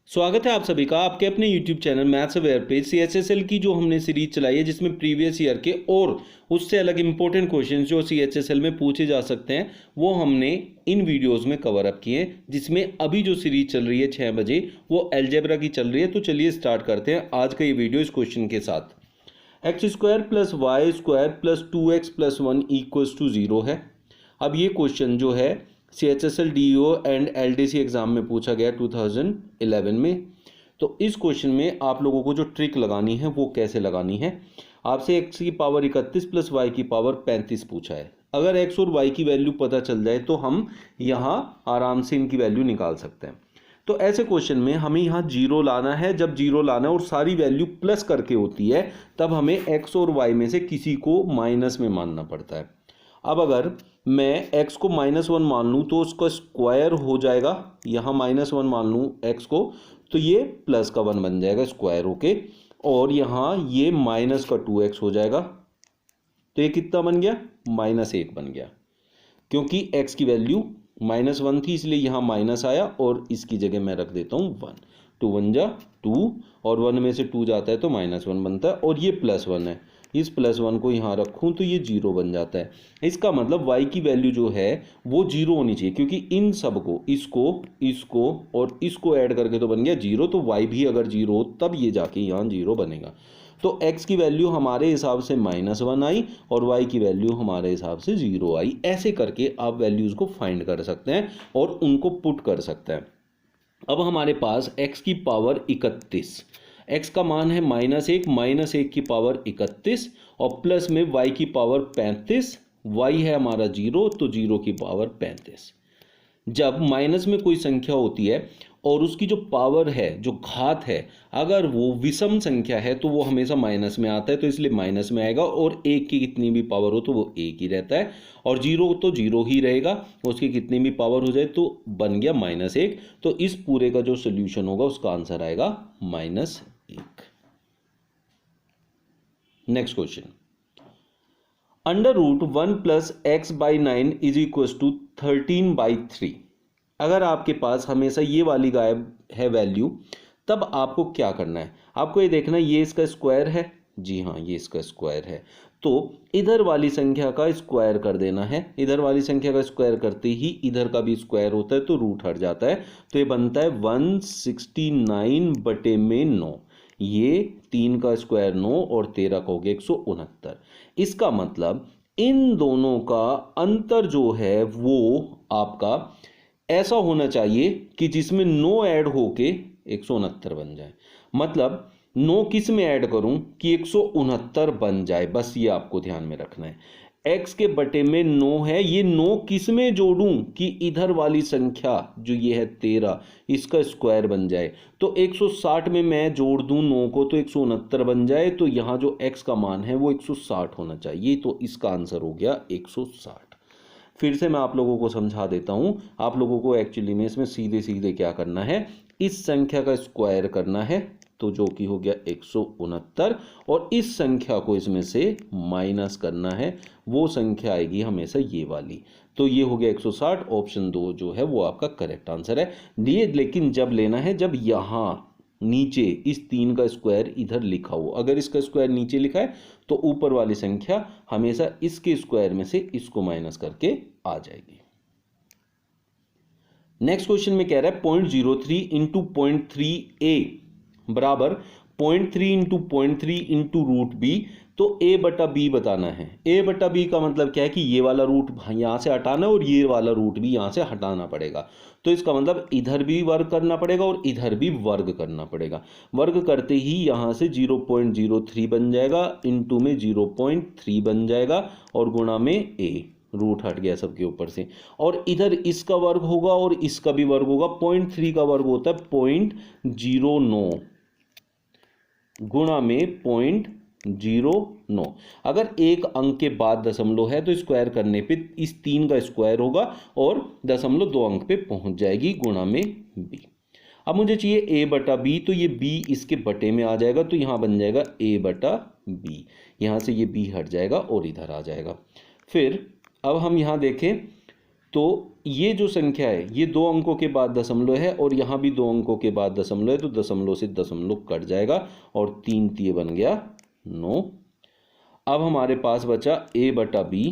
स्वागत है आप सभी का आपके अपने YouTube चैनल मैथ्स अवेयर पे CHSL की जो हमने सीरीज चलाई है जिसमें प्रीवियस ईयर के और उससे अलग इंपॉर्टेंट क्वेश्चंस जो CHSL में पूछे जा सकते हैं वो हमने इन वीडियोस में कवर अप किए हैं। जिसमें अभी जो सीरीज चल रही है 6 बजे वो अलजेब्रा की चल रही है। तो चलिए स्टार्ट करते हैं आज का ये वीडियो इस क्वेश्चन के साथ। X square plus y square plus 2x plus 1 equals to 0 है। अब ये क्वेश्चन जो है CHSL DO and LDC exam में पूछा गया 2011 में। तो इस क्वेश्चन में आप लोगों को जो ट्रिक लगानी है वो कैसे लगानी है, आपसे x की पावर 31 प्लस वाई की पावर 35 पूछा है। अगर x और y की वैल्यू पता चल जाए तो हम यहाँ आराम से इनकी वैल्यू निकाल सकते हैं। तो ऐसे क्वेश्चन में हमें यहाँ जीरो लाना है। जब जीरो लाना है और सारी वैल्यू प्लस करके होती है तब हमें x और y में से किसी को माइनस में मानना पड़ता है। अब अगर मैं x को -1 मान लूँ तो उसका स्क्वायर हो जाएगा। यहाँ -1 मान लूँ x को तो ये प्लस का 1 बन जाएगा स्क्वायर होके, और यहाँ ये माइनस का 2x हो जाएगा। तो ये कितना बन गया? -1 बन गया, क्योंकि x की वैल्यू -1 थी इसलिए यहाँ माइनस आया और इसकी जगह मैं रख देता हूँ 1। 2 1 जा 2 और 1 में से 2 जाता है तो -1 बनता है, और ये +1 है। इस +1 को यहाँ रखूँ तो ये 0 बन जाता है। इसका मतलब y की वैल्यू जो है वो 0 होनी चाहिए, क्योंकि इन सब को इसको और इसको ऐड करके तो बन गया 0। तो y भी अगर 0 हो तब ये जाके यहाँ 0 बनेगा। तो x की वैल्यू हमारे हिसाब से -1 आई और y की वैल्यू हमारे हिसाब से 0 आई। ऐसे करके आप वैल्यूज को फाइंड कर सकते हैं और उनको पुट कर सकते हैं। अब हमारे पास x की पावर 31, x का मान है -1 की पावर 31 और प्लस में y की पावर 35, y है हमारा 0 तो 0 की पावर 35। जब माइनस में कोई संख्या होती है और उसकी जो पावर है, जो घात है, अगर वो विषम संख्या है तो वो हमेशा माइनस में आता है, तो इसलिए माइनस में आएगा। और एक की कितनी भी पावर हो तो वो एक ही रहता है, और 0 तो 0 ही रहेगा, उसकी कितनी भी पावर हो जाए तो बन गया -1। तो इस पूरे का जो सोल्यूशन होगा उसका आंसर आएगा -1। Next question, √1 plus x/9 is equal to 13/3। अगर आपके पास हमेशा ये वाली गायब है वैल्यू, तब आपको क्या करना है? आपको ये देखना है ये इसका स्क्वायर है। जी हाँ, ये इसका स्क्वायर है, तो इधर वाली संख्या का स्क्वायर कर देना है। इधर वाली संख्या का स्क्वायर करते ही इधर का भी स्क्वायर होता है तो रूट हट जाता है। तो ये बनता है 169/9। ये 3 का स्क्वायर 9 और 13 का हो गया 169। इसका मतलब इन दोनों का अंतर जो है वो आपका ऐसा होना चाहिए कि जिसमें 9 ऐड होके 169 बन जाए। मतलब 9 किस में ऐड करूं कि 169 बन जाए, बस ये आपको ध्यान में रखना है। x के बटे में 9 है, ये 9 किस में जोड़ूं कि इधर वाली संख्या जो ये है 13 इसका स्क्वायर बन जाए। तो 160 में मैं जोड़ दूं 9 को तो 169 बन जाए। तो यहाँ जो x का मान है वो 160 होना चाहिए। तो इसका आंसर हो गया 160। फिर से मैं आप लोगों को समझा देता हूं। आप लोगों को एक्चुअली में इसमें सीधे सीधे क्या करना है, इस संख्या का स्क्वायर करना है, तो जो कि हो गया 169, और इस संख्या को इसमें से माइनस करना है। वो संख्या आएगी हमेशा ये वाली। तो ये हो गया 160। ऑप्शन 2 जो है वो आपका करेक्ट आंसर है। ये लेकिन जब लेना है जब यहाँ नीचे इस 3 का स्क्वायर इधर लिखा हो। अगर इसका स्क्वायर नीचे लिखा है तो ऊपर वाली संख्या हमेशा इसके स्क्वायर में से इसको माइनस करके आ जाएगी। नेक्स्ट क्वेश्चन में कह रहा है 0.03 इंटू 0.3a बराबर 0.3 इंटू 0.3 इंटू √b। तो a/b बताना है। a/b का मतलब क्या है कि ये वाला रूट यहाँ से हटाना है और ये वाला रूट भी यहाँ से हटाना पड़ेगा। तो इसका मतलब इधर भी वर्ग करना पड़ेगा और इधर भी वर्ग करना पड़ेगा। वर्ग करते ही यहाँ से 0.03 बन जाएगा, इंटू में 0.3 बन जाएगा और गुणा में a, रूट हट गया सबके ऊपर से, और इधर इसका वर्ग होगा और इसका भी वर्ग होगा। 0.3 का वर्ग होता है 0.09 गुणा में 0.09। अगर एक अंक के बाद दशमलव है तो स्क्वायर करने पे इस 3 का स्क्वायर होगा और 0.2 अंक पे पहुंच जाएगी, गुणा में b। अब मुझे चाहिए a/b, तो ये b इसके बटे में आ जाएगा, तो यहां बन जाएगा a/b। यहां से ये b हट जाएगा और इधर आ जाएगा। फिर अब हम यहां देखें तो ये जो संख्या है ये 2 अंकों के बाद दशमलव है और यहाँ भी 2 अंकों के बाद दशमलव है, तो दशमलव से दशमलव कट जाएगा और 3 तिये बन गया 9। अब हमारे पास बचा a/b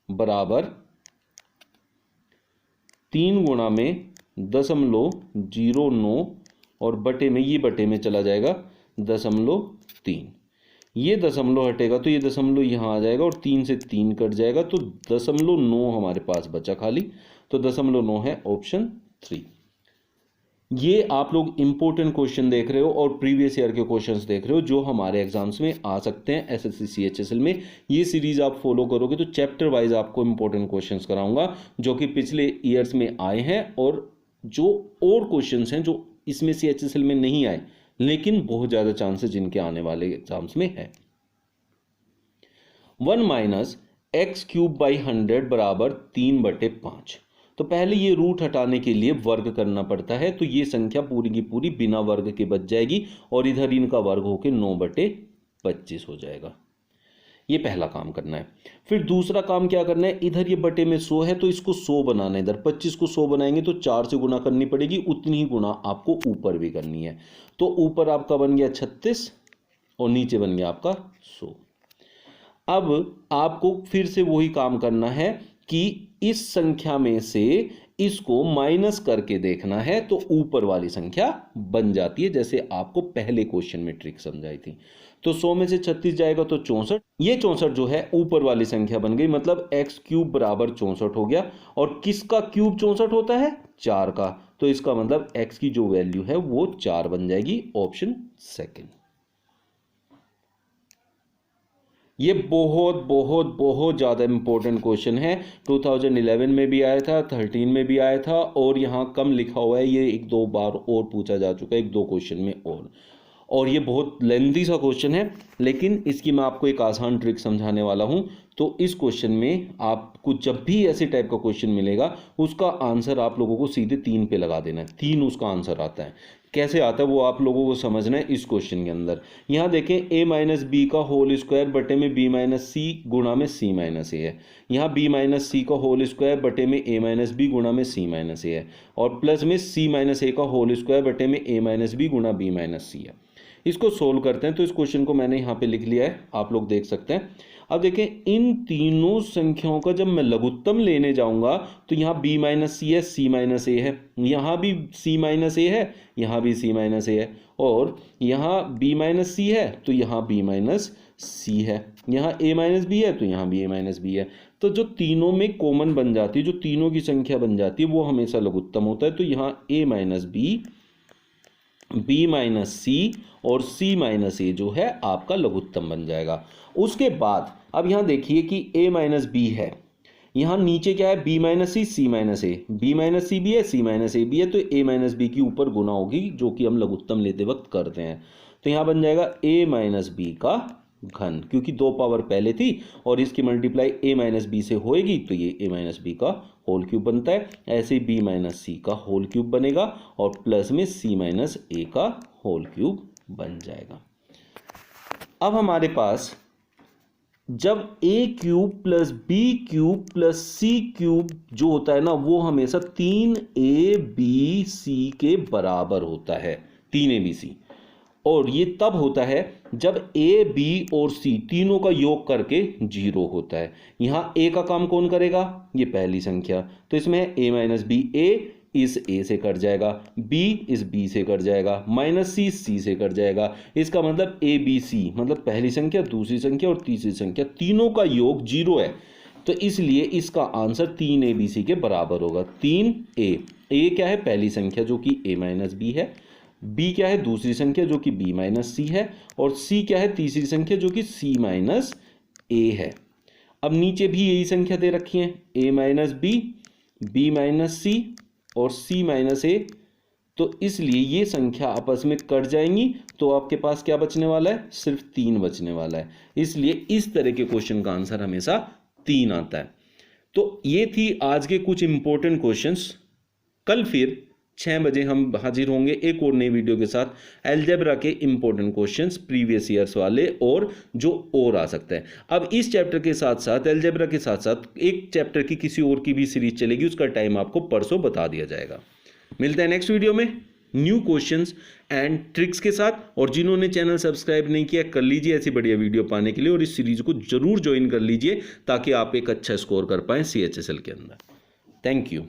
बराबर 3 गुणा में 0.09 और बटे में, ये बटे में चला जाएगा 0.3। ये दशमलव हटेगा तो ये दशमलव यहाँ आ जाएगा और 3 से 3 कट जाएगा, तो 0.9 हमारे पास बचा खाली, तो 0.9 है ऑप्शन 3। ये आप लोग इंपॉर्टेंट क्वेश्चन देख रहे हो और प्रीवियस ईयर के क्वेश्चंस देख रहे हो जो हमारे एग्जाम्स में आ सकते हैं एसएससी सीएचएसएल में। ये सीरीज आप फॉलो करोगे तो चैप्टर वाइज आपको इंपॉर्टेंट क्वेश्चंस कराऊंगा जो कि पिछले ईयर्स में आए हैं और जो और क्वेश्चंस हैं जो इसमें सीएचएसएल में नहीं आए लेकिन बहुत ज़्यादा चांसेस जिनके आने वाले एग्जाम्स में है। 1 - x³/100 बराबर 3/5। तो पहले ये रूट हटाने के लिए वर्ग करना पड़ता है, तो ये संख्या पूरी की पूरी बिना वर्ग के बच जाएगी और इधर इनका वर्ग होकर 9/25 हो जाएगा। ये पहला काम करना है। फिर दूसरा काम क्या करना है, इधर ये बटे में 100 है तो इसको 100 बनाना है। इधर 25 को 100 बनाएंगे तो 4 से गुना करनी पड़ेगी, उतनी ही गुना आपको ऊपर भी करनी है। तो ऊपर आपका बन गया 36 और नीचे बन गया आपका 100। अब आपको फिर से वही काम करना है कि इस संख्या में से इसको माइनस करके देखना है तो ऊपर वाली संख्या बन जाती है, जैसे आपको पहले क्वेश्चन में ट्रिक समझाई थी। तो 100 में से 36 जाएगा तो 64, ये 64 जो है ऊपर वाली संख्या बन गई, मतलब x³ बराबर 64 हो गया। और किसका क्यूब 64 होता है, 4 का, तो इसका मतलब x की जो वैल्यू है वो 4 बन जाएगी, ऑप्शन सेकंड। ये बहुत बहुत बहुत ज़्यादा इंपॉर्टेंट क्वेश्चन है, 2011 में भी आया था, 13 में भी आया था और यहाँ कम लिखा हुआ है, ये 1-2 बार और पूछा जा चुका है, 1-2 क्वेश्चन में और ये बहुत लेंथी सा क्वेश्चन है, लेकिन इसकी मैं आपको एक आसान ट्रिक समझाने वाला हूँ। तो इस क्वेश्चन में आपको जब भी ऐसे टाइप का क्वेश्चन मिलेगा उसका आंसर आप लोगों को सीधे 3 पे लगा देना है। 3 उसका आंसर आता है, कैसे आता है वो आप लोगों को समझना है इस क्वेश्चन के अंदर। यहाँ देखें a - b का होल स्क्वायर बटे में b - c गुणा में c - a है। यहाँ b - c का होल स्क्वायर बटे में a - b गुणा में c - a है और प्लस में c - a का होल स्क्वायर बटे में a - b गुणा b - c है। इसको सोल्व करते हैं तो इस क्वेश्चन को मैंने यहाँ पे लिख लिया है, आप लोग देख सकते हैं। अब देखें इन तीनों संख्याओं का जब मैं लघुत्तम लेने जाऊंगा तो यहाँ b - c है, c - a है, यहाँ भी c - a है, यहाँ भी c - a है और यहाँ b - c है तो यहाँ b - c है, यहाँ a - b है तो यहाँ भी a - b है। तो जो तीनों में कॉमन बन जाती है, जो तीनों की संख्या बन जाती है वो हमेशा लघुत्तम होता है। तो यहाँ a - b, b - c और c - a जो है आपका लघुत्तम बन जाएगा। उसके बाद अब यहाँ देखिए कि a - b है, यहाँ नीचे क्या है b - c, c - a, b - c भी है, c - a भी है, तो a - b की ऊपर गुना होगी जो कि हम लघुत्तम लेते वक्त करते हैं। तो यहाँ बन जाएगा a - b का घन, क्योंकि 2 पावर पहले थी और इसकी मल्टीप्लाई a - b से होएगी तो ये a - b का होल क्यूब बनता है। ऐसे b - c का होल क्यूब बनेगा और प्लस में c - a का होल क्यूब बन जाएगा। अब हमारे पास जब a³ plus b³ plus c³ जो होता है ना वो हमेशा 3abc के बराबर होता है, 3abc। और ये तब होता है जब a, b और c तीनों का योग करके 0 होता है। यहाँ a का काम कौन करेगा, ये पहली संख्या, तो इसमें a - b, a इस a से कट जाएगा, b इस b से कट जाएगा, माइनस c से कट जाएगा। इसका मतलब a b c मतलब पहली संख्या, दूसरी संख्या और तीसरी संख्या तीनों का योग 0 है, तो इसलिए इसका आंसर 3abc के बराबर होगा। 3a, a क्या है पहली संख्या जो कि a - b है, b क्या है दूसरी संख्या जो कि b - c है और c क्या है तीसरी संख्या जो कि c - a है। अब नीचे भी यही संख्या दे रखी है, a - b, b - c और c - a, तो इसलिए ये संख्या आपस में कट जाएंगी तो आपके पास क्या बचने वाला है, सिर्फ 3 बचने वाला है। इसलिए इस तरह के क्वेश्चन का आंसर हमेशा 3 आता है। तो ये थी आज के कुछ इंपॉर्टेंट क्वेश्चंस। कल फिर 6 बजे हम हाजिर होंगे एक और नई वीडियो के साथ, अलजेब्रा के इंपॉर्टेंट क्वेश्चंस प्रीवियस ईयर्स वाले और जो और आ सकता है। अब इस चैप्टर के साथ साथ, अलजेब्रा के साथ साथ एक चैप्टर की किसी और की भी सीरीज चलेगी, उसका टाइम आपको परसों बता दिया जाएगा। मिलते हैं नेक्स्ट वीडियो में न्यू क्वेश्चंस एंड ट्रिक्स के साथ। और जिन्होंने चैनल सब्सक्राइब नहीं किया, कर लीजिए ऐसी बढ़िया वीडियो पाने के लिए, और इस सीरीज को जरूर ज्वाइन कर लीजिए ताकि आप एक अच्छा स्कोर कर पाएं CHSL के अंदर। Thank you.